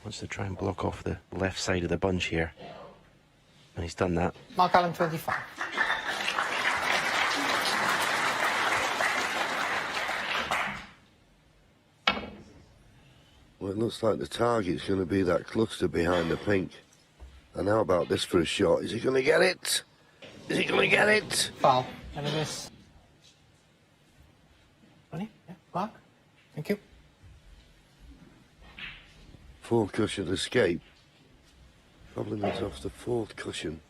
Wants to try and block off the left side of the bunch here. And he's done that. Mark Allen, 25. Well, it looks like the target's going to be that cluster behind the pink. And how about this for a shot? Is he going to get it? Is he going to get it? Foul. And a miss. Ronnie? Yeah, Mark? Thank you. Fourth cushion escape. Problem is off the fourth cushion.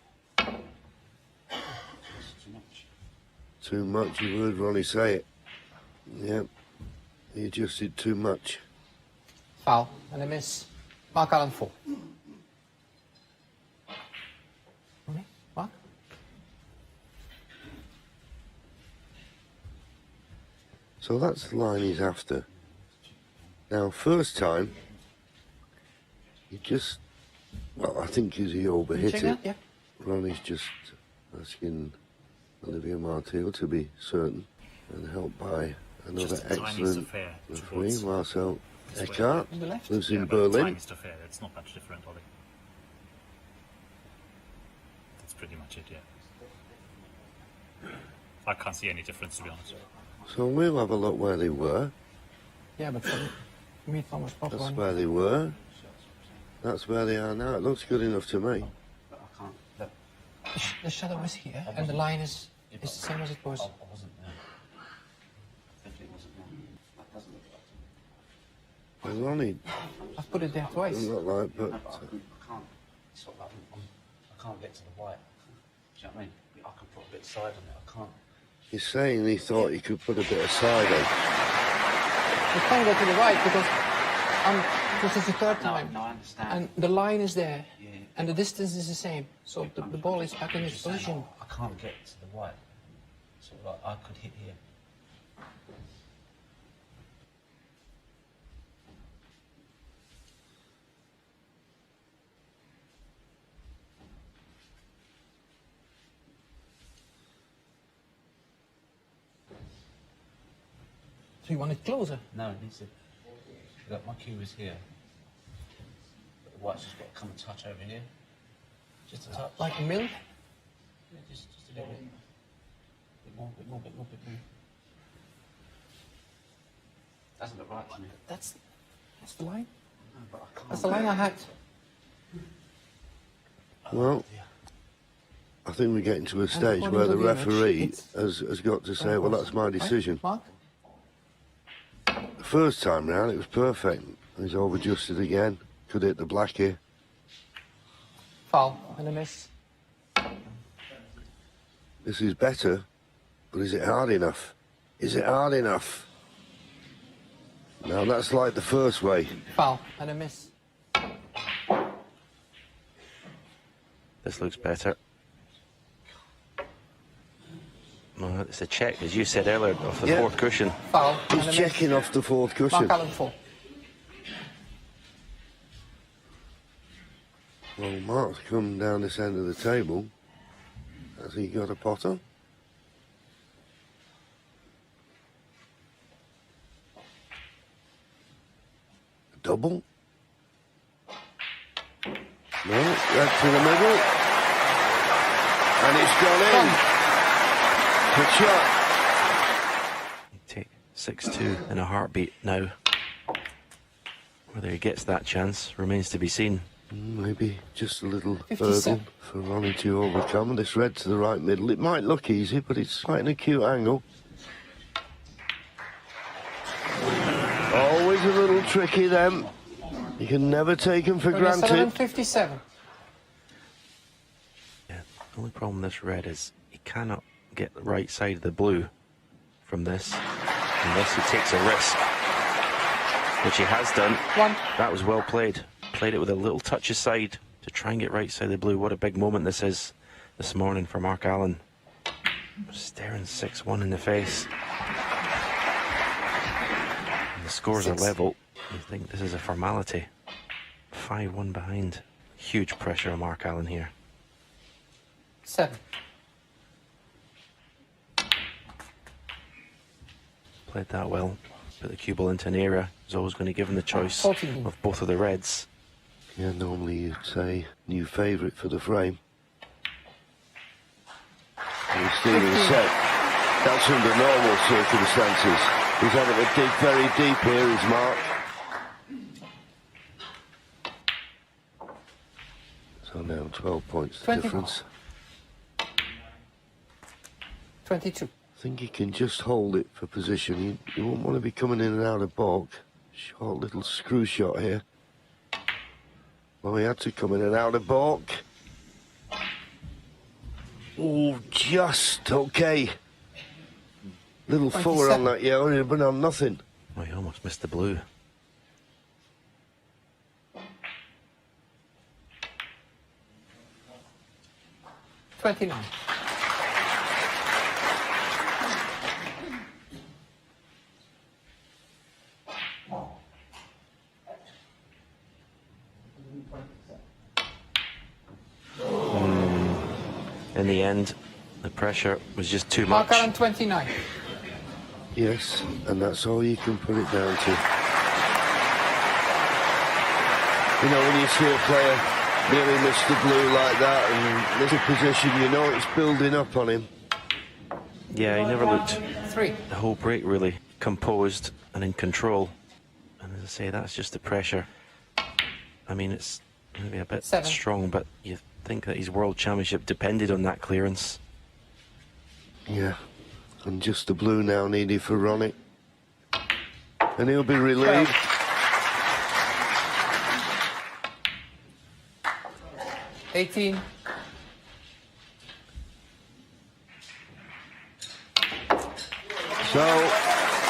Too much, you heard Ronnie say it. Yep, he adjusted too much. Foul. And a miss. Mark Allen, 4. Ronnie? Mark? So that's the line he's after. Now, first time, he just, well, I think he overhit it. That? Yeah. Ronnie's just asking Olivia Martial to be certain, and helped by another excellent referee, Marcel Eckhart, lives in Berlin. It's not much different, Ollie. That's pretty much it, yeah. I can't see any difference, to be honest. So we'll have a look where they were. Yeah, but for me, Thomas, That's where they were. That's where they are now. It looks good enough to me. But I can't. Look. The shadow is here, and the line is the same as it was. I wasn't there. Definitely wasn't there. That doesn't look like to me. Well, Ronnie, I've put it there twice. doesn't look like, but No, but I can't. It's sort of like I can't get to the white. Do you know what I mean? I can put a bit of side on it. I can't. he's saying he thought he could put a bit of side on. You can't go to the right because this is the third time. No, I understand. And the line is there, Yeah. and the distance is the same. So the ball is back in its position. I can't get to the white. Sort of like I could hit here. So you want it closer? No, it needs to. Look, my cue is here. But the white's just got to come and touch over here. Just a touch. Like a mill? Yeah, just a little bit. Bit more, bit more, bit more, bit more. Doesn't look right to me. That's the line. No, but I can't. That's the line I had. Well, I think we're getting to a stage where the referee has got to say, well, that's my decision. Mark? The first time round, it was perfect. He's over-adjusted again. Could hit the black here. Foul and a miss. This is better, but is it hard enough? Is it hard enough? Now, that's like the first way. Foul and a miss. This looks better. No, it's a check, as you said earlier, off the fourth cushion. Foul and a He's miss. checking off the fourth cushion. Mark Allen, 4. Well, Mark's come down this end of the table. Has he got a potter? A double? No, that's to the middle. And it's gone in. Good shot. Take 6-2 in a heartbeat now. Whether he gets that chance remains to be seen. Maybe just a little 57. hurdle for Ronnie to overcome. This red to the right middle. It might look easy, but it's quite an acute angle. Always a little tricky, them. You can never take them for 27 granted. and 57. Yeah, the only problem with this red is he cannot get the right side of the blue from this unless he takes a risk, which he has done. 1. That was well played. Played it with a little touch aside to try and get right side of the blue. What a big moment this is this morning for Mark Allen. Staring 6-1 in the face. And the scores are level. You think this is a formality. 5-1 behind. Huge pressure on Mark Allen here. 7. Played that well. Put the cue ball into an area. He's always going to give him the choice 14. of both of the reds. Yeah, normally you'd say new favourite for the frame. And Stephen said that's under normal circumstances. He's having to dig very deep here, is Mark. So now 12 points 20. difference. 22. I think he can just hold it for position. You won't want to be coming in and out of balk. Short little screw shot here. Well, he had to come in and out of balk. Oh, just okay. Little fuller on that, yeah, he'd have been on nothing. Oh, he almost missed the blue. $29. In the end, the pressure was just too much. Waqar 29. Yes, and that's all you can put it down to. You know, when you see a player nearly miss the blue like that and miss a position, you know it's building up on him. Yeah, he never looked 3. the whole break really composed and in control. And as I say, that's just the pressure. I mean, it's maybe a bit 7. strong, but you think that his world championship depended on that clearance. Yeah, and just the blue now needed for Ronnie. And he'll be relieved. 18. So,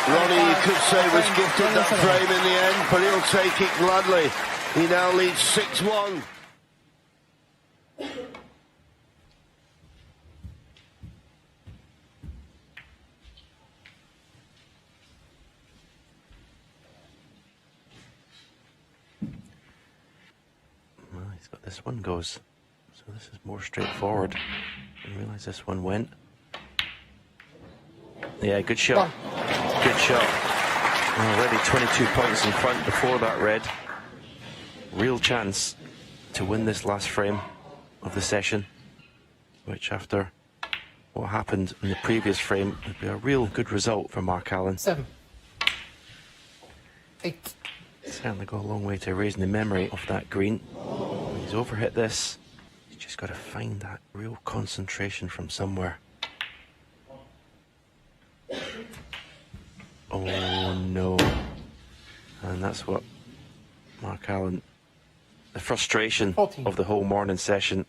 Ronnie, you could say, was gifted that frame in the end, but he'll take it gladly. He now leads 6-1. Well, he's got this one goes. So this is more straightforward. I didn't realise this one went. Yeah, good shot. Good shot. Already 22 points in front before that red. Real chance to win this last frame of the session, which after what happened in the previous frame would be a real good result for Mark Allen. 7. 8. Certainly go a long way to erasing the memory of that green. He's overhit this. He's just got to find that real concentration from somewhere. Oh no. And that's what Mark Allen, the frustration 14. of the whole morning session,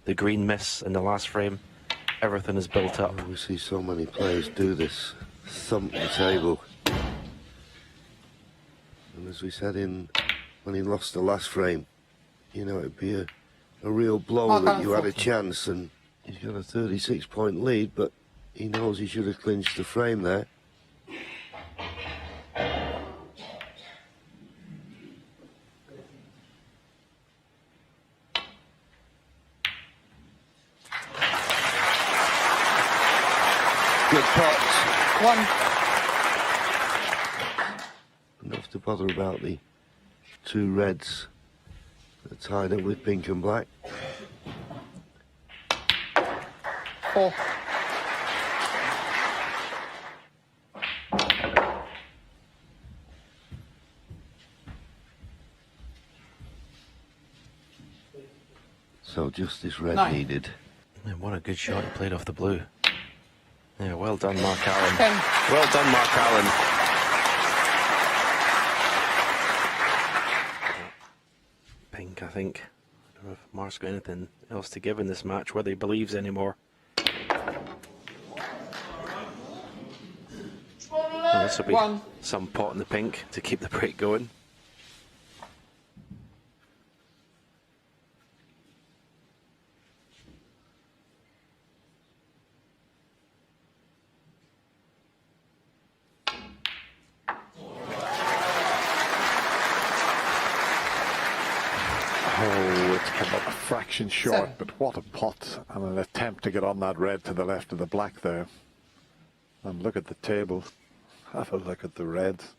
the green miss in the last frame, everything is built up. We see so many players do this, thump the table. And as we said when he lost the last frame, you know, it'd be a real blow that you had a chance, and he's got a 36-point lead, but he knows he should have clinched the frame there. Good pots. 1. Enough to bother about the two reds that tied up with pink and black. 4. So just this red 9. needed. And what a good shot he played off the blue. Yeah, well done, Mark Allen. 10. Well done, Mark Allen. Pink, I think. I don't know if Mark's got anything else to give in this match, whether he believes anymore. Well, this will be 1. some pot in the pink to keep the break going. Oh, it's come up a fraction short, 7. but what a pot and an attempt to get on that red to the left of the black there. And look at the table. Have a look at the reds.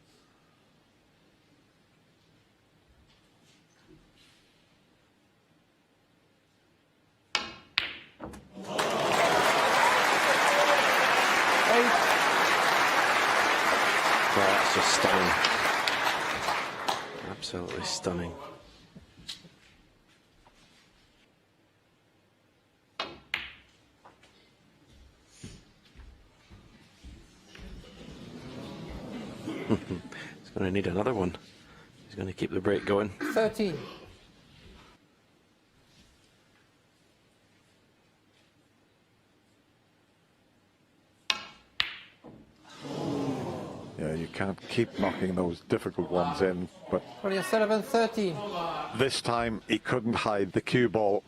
stunning. Absolutely stunning. He's going to need another one. He's going to keep the break going. 13. Yeah, you can't keep knocking those difficult ones in, but Ronnie Sullivan, 13. this time he couldn't hide the cue ball.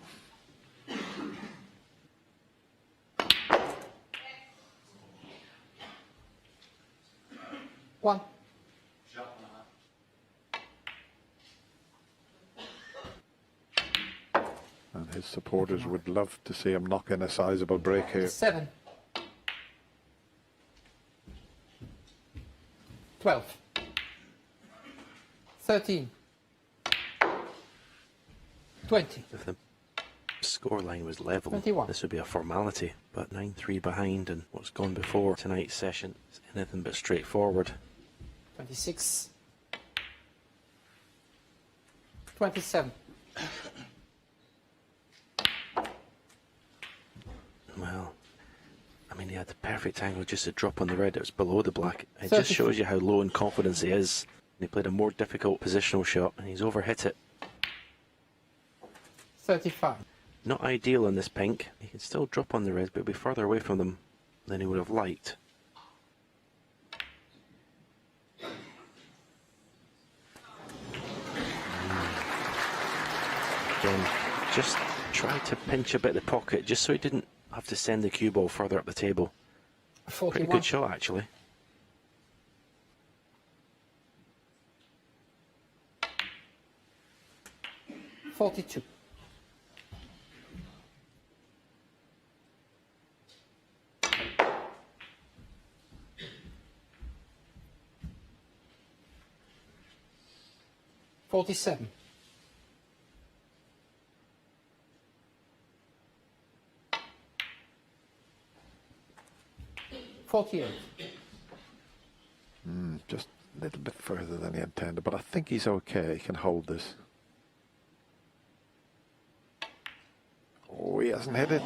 One. And his supporters would love to see him knock in a sizable break here. 7. 12. 13. 20. If the scoreline was level, 21. this would be a formality. But 9-3 behind, and what's gone before tonight's session is anything but straightforward. 26. 27. Well, I mean, he had the perfect angle just to drop on the red. It was below the black. It 30. just shows you how low in confidence he is. He played a more difficult positional shot, and he's overhit it. 35. Not ideal on this pink. He can still drop on the red, but be further away from them than he would have liked. Again, just tried to pinch a bit of the pocket just so he didn't have to send the cue ball further up the table. 41. Pretty good shot, actually. $42. $47. $48. Just a little bit further than he intended, but I think he's okay. He can hold this. Oh, he hasn't hit it.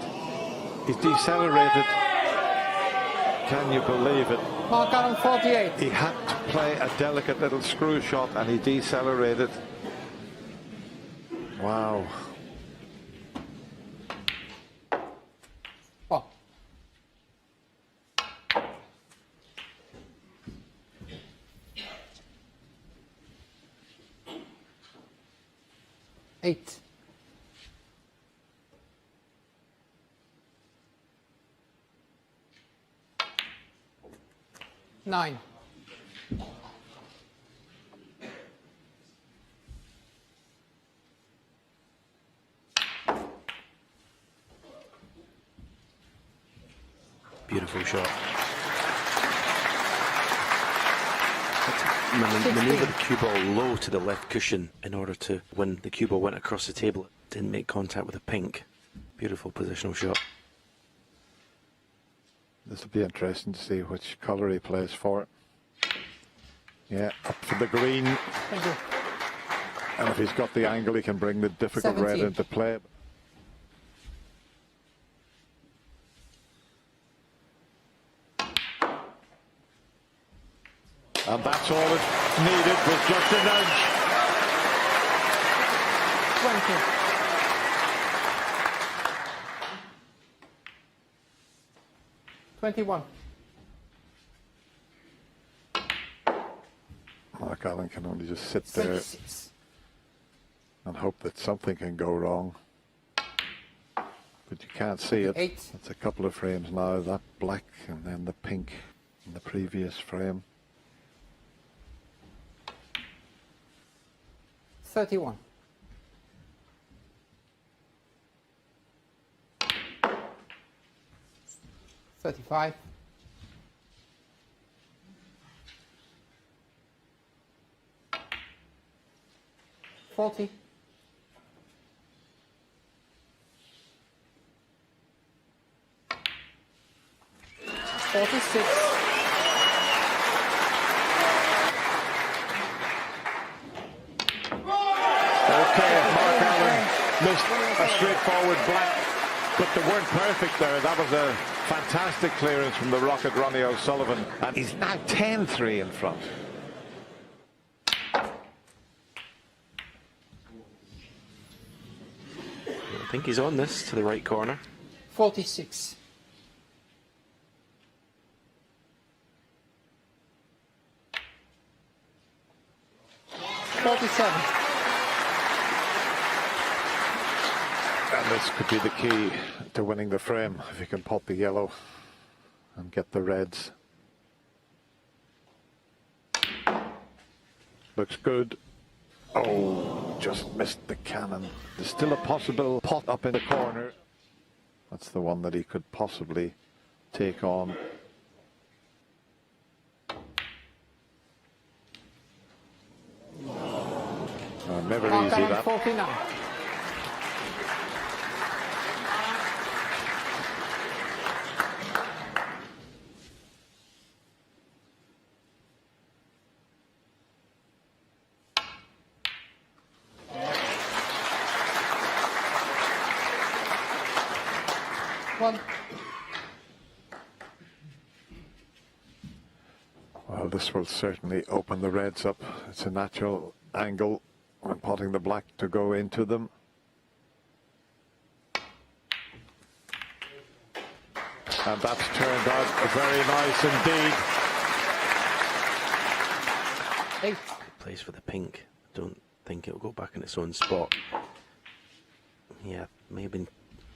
He's decelerated. Can you believe it? Mark Allen, 48. He had to play a delicate little screw shot and he decelerated. Wow. Oh. Eight. Nine. Beautiful shot. Maneuver the cue ball low to the left cushion in order to, when the cue ball went across the table, it didn't make contact with the pink. Beautiful positional shot. This will be interesting to see which colour he plays for. Yeah, up for the green. Thank you. And if he's got the angle, he can bring the difficult red 17. into play. And that's all it needed, was just a nudge. 20. $21. Mark Allen can only just sit there 26. and hope that something can go wrong. But you can't see it. 8. It's a couple of frames now, that black and then the pink in the previous frame. 31. $35. 40. 46. a straightforward black, but they weren't perfect there. That was a fantastic clearance from the Rocket Ronnie O'Sullivan, and he's now 10-3 in front. I think he's on this to the right corner. 46. And this could be the key to winning the frame, if you can pop the yellow and get the reds. Looks good. Oh, just missed the cannon. There's still a possible pot up in the corner. That's the one that he could possibly take on. Never easy, that. 49. Well, this will certainly open the reds up. It's a natural angle. I'm potting the black to go into them. And that's turned out very nice indeed. Eight. Plays for the pink. Don't think it'll go back in its own spot. Yeah, may have been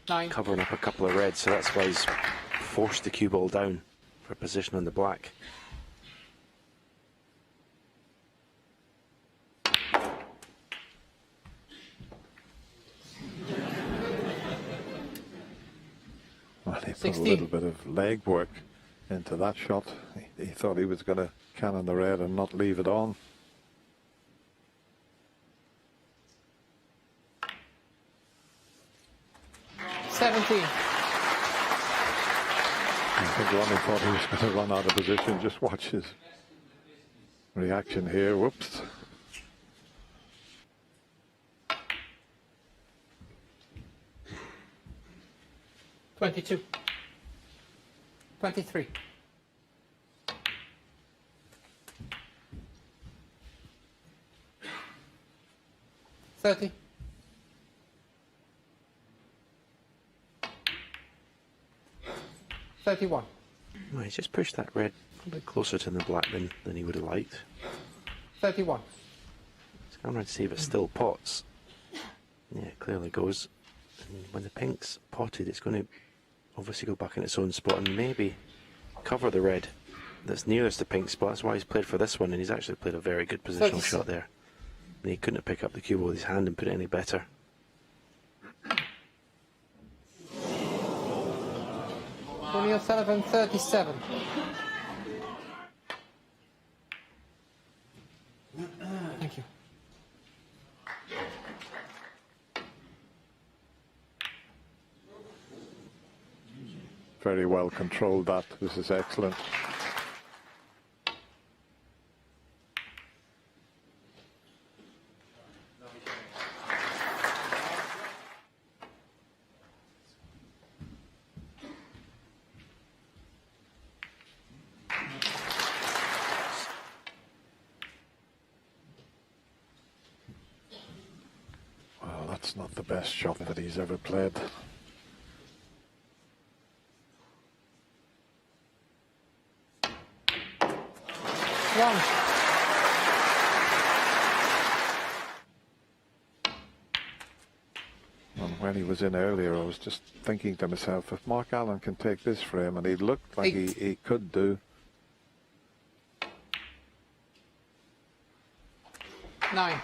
9. covering up a couple of reds, so that's why he's forced the cue ball down for a position on the black. Well, he put 16. a little bit of leg work into that shot. He thought he was going to cannon the red and not leave it on. I think Ronnie thought he was going to run out of position. Just watch his reaction here. Whoops. $22. 23. $30. 31. Well, he's just pushed that red a bit closer to the black than he would have liked. 31. He's going around to see if it still pots. Yeah, it clearly goes. And when the pink's potted, it's going to obviously go back in its own spot and maybe cover the red that's nearest the pink spot. That's why he's played for this one, and he's actually played a very good positional shot there. And he couldn't have picked up the cue ball with his hand and put it any better. Ronnie Sullivan, 37. Thank you. Very well controlled that. This is excellent. Well, that's not the best shot that he's ever played. One. And when he was in earlier, I was just thinking to myself, if Mark Allen can take this frame, and he looked like he could do. 9.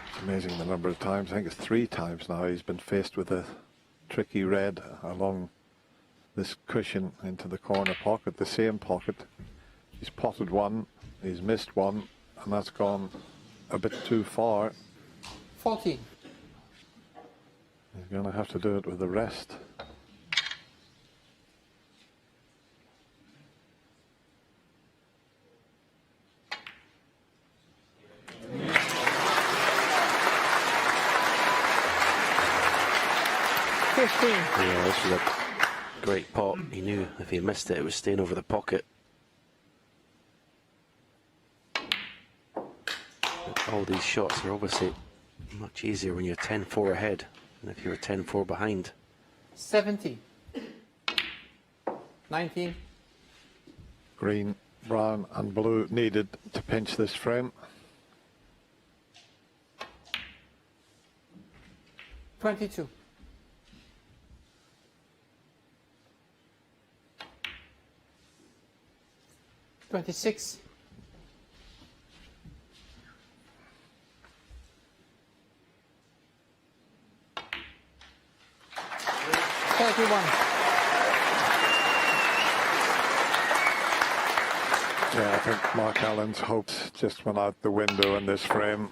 It's amazing the number of times. I think it's 3 times now he's been faced with a tricky red along this cushion into the corner pocket, the same pocket. He's potted one, he's missed one, and that's gone a bit too far. 14. He's going to have to do it with the rest. 15. Yeah, this was a great pot. He knew if he missed it, it was staying over the pocket. All these shots are obviously much easier when you're 10-4 ahead than if you're 10-4 behind. 17. 19. Green, brown and blue needed to pinch this frame. 22. $26. 31. Yeah, I think Mark Allen's hopes just went out the window in this frame.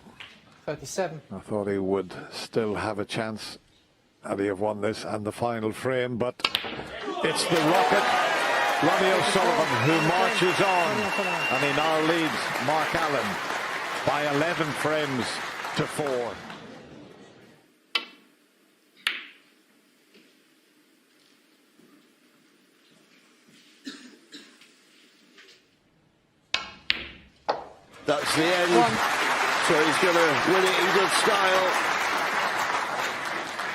37. I thought he would still have a chance had he have won this and the final frame, but it's the rocket, Ronnie O'Sullivan, who marches on, and he now leads Mark Allen by 11 frames to 4. That's the end. So he's going to win it in good style.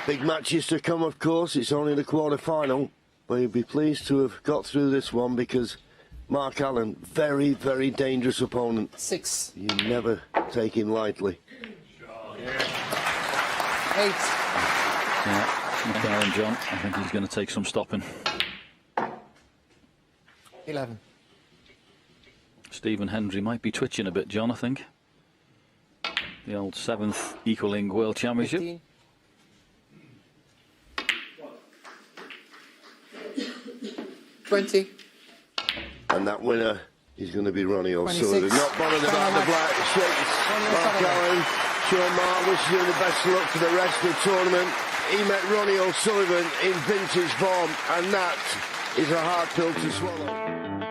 Big matches to come, of course. It's only the quarter-final. But he'd be pleased to have got through this one because Mark Allen, very, very dangerous opponent. 6. You never take him lightly. 8. Yeah, Mark Allen, John, I think he's going to take some stopping. 11. Stephen Hendry might be twitching a bit, John, I think. The old 7th equaling World Championship. 15. 20. And that winner is going to be Ronnie O'Sullivan. 26. Not bothered about the black shakes. Mark Allen, Sean Mark wishes him the best of luck for the rest of the tournament. He met Ronnie O'Sullivan in vintage form, and that is a hard pill to swallow.